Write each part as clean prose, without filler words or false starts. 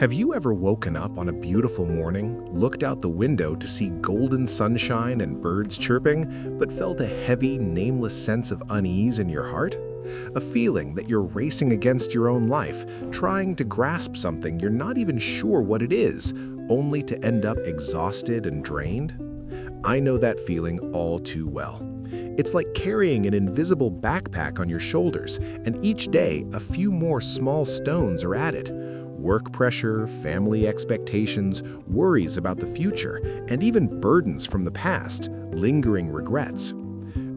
Have you ever woken up on a beautiful morning, looked out the window to see golden sunshine and birds chirping, but felt a heavy, nameless sense of unease in your heart? A feeling that you're racing against your own life, trying to grasp something you're not even sure what it is, only to end up exhausted and drained? I know that feeling all too well. It's like carrying an invisible backpack on your shoulders, and each day a few more small stones are added. Work pressure, family expectations, worries about the future, and even burdens from the past, lingering regrets.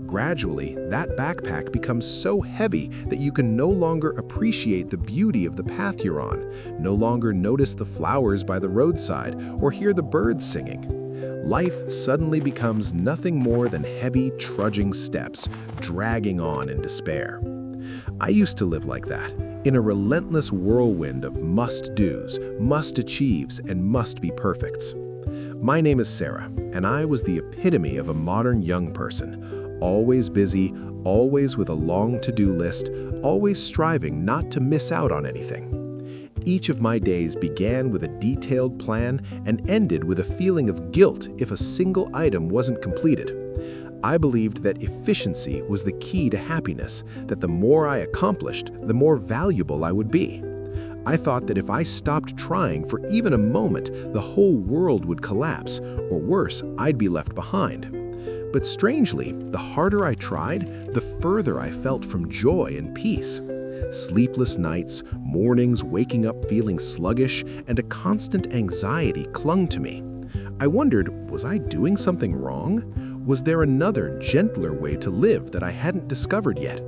Gradually, that backpack becomes so heavy that you can no longer appreciate the beauty of the path you're on, no longer notice the flowers by the roadside, or hear the birds singing. Life suddenly becomes nothing more than heavy, trudging steps, dragging on in despair. I used to live like that, in a relentless whirlwind of must-dos, must-achieves, and must-be-perfects. My name is Sarah, and I was the epitome of a modern young person, always busy, always with a long to-do list, always striving not to miss out on anything. Each of my days began with a detailed plan and ended with a feeling of guilt if a single item wasn't completed. I believed that efficiency was the key to happiness, that the more I accomplished, the more valuable I would be. I thought that if I stopped trying for even a moment, the whole world would collapse, or worse, I'd be left behind. But strangely, the harder I tried, the further I felt from joy and peace. Sleepless nights, mornings waking up feeling sluggish, and a constant anxiety clung to me. I wondered, was I doing something wrong? Was there another, gentler way to live that I hadn't discovered yet?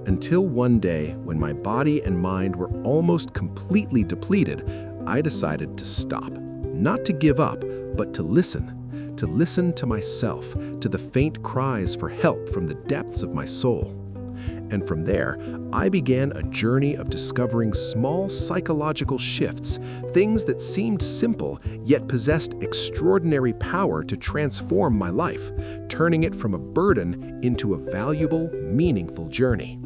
Until one day, when my body and mind were almost completely depleted, I decided to stop. Not to give up, but to listen. To listen to myself, to the faint cries for help from the depths of my soul. And from there, I began a journey of discovering small psychological shifts, things that seemed simple yet possessed extraordinary power to transform my life, turning it from a burden into a valuable, meaningful journey.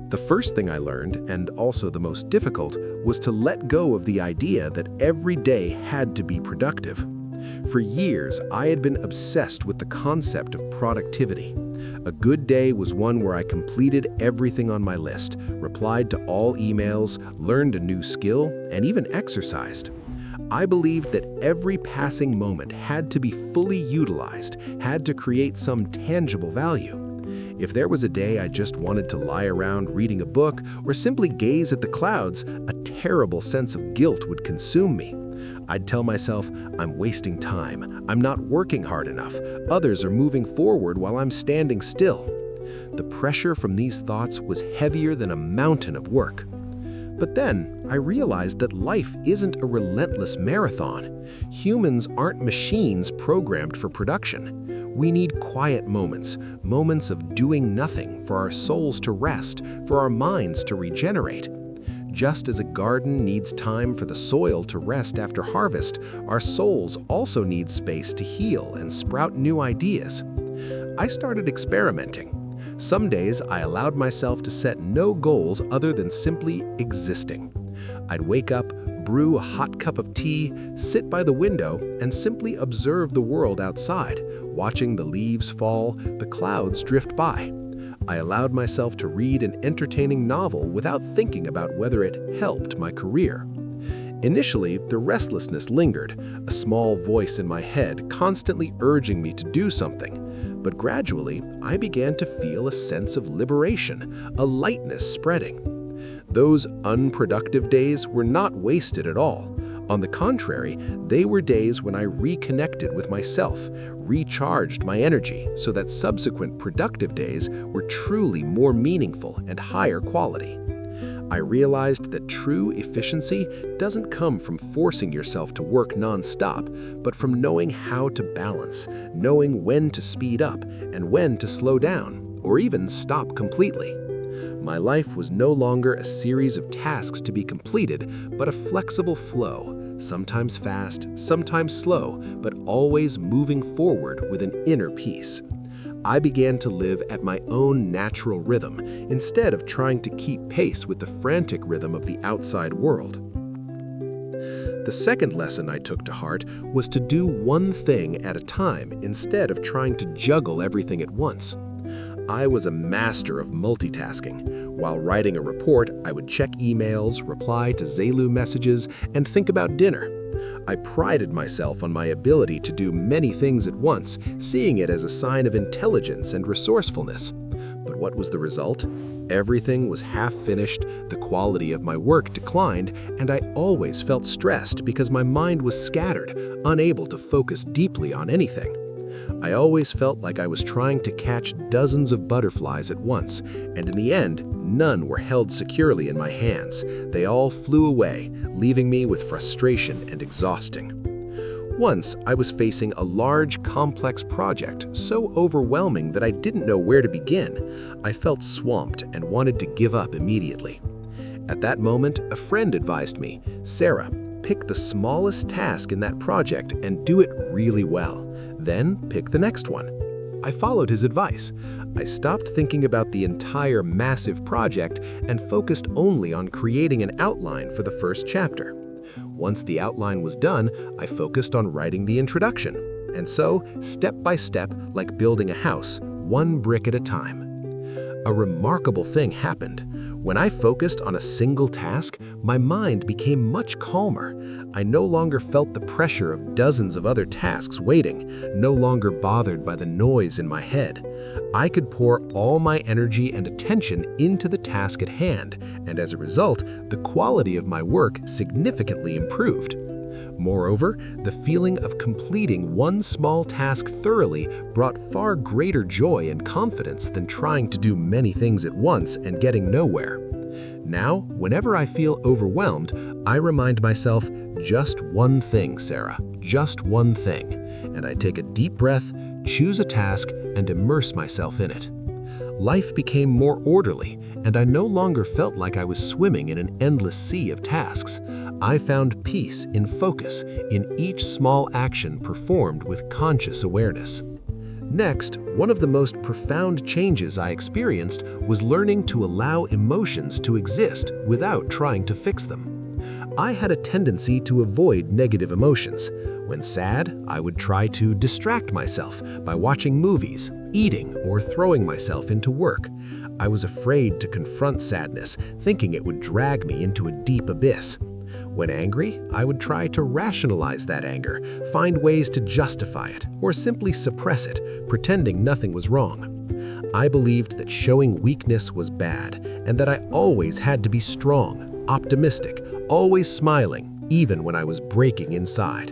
The first thing I learned, and also the most difficult, was to let go of the idea that every day had to be productive. For years, I had been obsessed with the concept of productivity. A good day was one where I completed everything on my list, replied to all emails, learned a new skill, and even exercised. I believed that every passing moment had to be fully utilized, had to create some tangible value. If there was a day I just wanted to lie around reading a book or simply gaze at the clouds, a terrible sense of guilt would consume me. I'd tell myself, I'm wasting time, I'm not working hard enough, others are moving forward while I'm standing still. The pressure from these thoughts was heavier than a mountain of work. But then, I realized that life isn't a relentless marathon. Humans aren't machines programmed for production. We need quiet moments, moments of doing nothing for our souls to rest, for our minds to regenerate. Just as a garden needs time for the soil to rest after harvest, our souls also need space to heal and sprout new ideas. I started experimenting. Some days I allowed myself to set no goals other than simply existing. I'd wake up, brew a hot cup of tea, sit by the window, and simply observe the world outside, watching the leaves fall, the clouds drift by. I allowed myself to read an entertaining novel without thinking about whether it helped my career. Initially, the restlessness lingered, a small voice in my head constantly urging me to do something. But gradually, I began to feel a sense of liberation, a lightness spreading. Those unproductive days were not wasted at all. On the contrary, they were days when I reconnected with myself, recharged my energy so that subsequent productive days were truly more meaningful and higher quality. I realized that true efficiency doesn't come from forcing yourself to work non-stop, but from knowing how to balance, knowing when to speed up and when to slow down, or even stop completely. My life was no longer a series of tasks to be completed, but a flexible flow, sometimes fast, sometimes slow, but always moving forward with an inner peace. I began to live at my own natural rhythm instead of trying to keep pace with the frantic rhythm of the outside world. The second lesson I took to heart was to do one thing at a time instead of trying to juggle everything at once. I was a master of multitasking. While writing a report, I would check emails, reply to Zelu messages, and think about dinner. I prided myself on my ability to do many things at once, seeing it as a sign of intelligence and resourcefulness. But what was the result? Everything was half finished, the quality of my work declined, and I always felt stressed because my mind was scattered, unable to focus deeply on anything. I always felt like I was trying to catch dozens of butterflies at once, and in the end, none were held securely in my hands. They all flew away, leaving me with frustration and exhausting. Once, I was facing a large, complex project so overwhelming that I didn't know where to begin. I felt swamped and wanted to give up immediately. At that moment, a friend advised me, "Sarah, pick the smallest task in that project and do it really well. Then pick the next one." I followed his advice. I stopped thinking about the entire massive project and focused only on creating an outline for the first chapter. Once the outline was done, I focused on writing the introduction. And so, step by step, like building a house, one brick at a time. A remarkable thing happened. When I focused on a single task, my mind became much calmer. I no longer felt the pressure of dozens of other tasks waiting, no longer bothered by the noise in my head. I could pour all my energy and attention into the task at hand, and as a result, the quality of my work significantly improved. Moreover, the feeling of completing one small task thoroughly brought far greater joy and confidence than trying to do many things at once and getting nowhere. Now, whenever I feel overwhelmed, I remind myself, just one thing, Sarah, just one thing. And I take a deep breath, choose a task, and immerse myself in it. Life became more orderly, and I no longer felt like I was swimming in an endless sea of tasks. I found peace in focus, in each small action performed with conscious awareness. Next, one of the most profound changes I experienced was learning to allow emotions to exist without trying to fix them. I had a tendency to avoid negative emotions. When sad, I would try to distract myself by watching movies, eating, or throwing myself into work. I was afraid to confront sadness, thinking it would drag me into a deep abyss. When angry, I would try to rationalize that anger, find ways to justify it, or simply suppress it, pretending nothing was wrong. I believed that showing weakness was bad, and that I always had to be strong, optimistic, always smiling, even when I was breaking inside.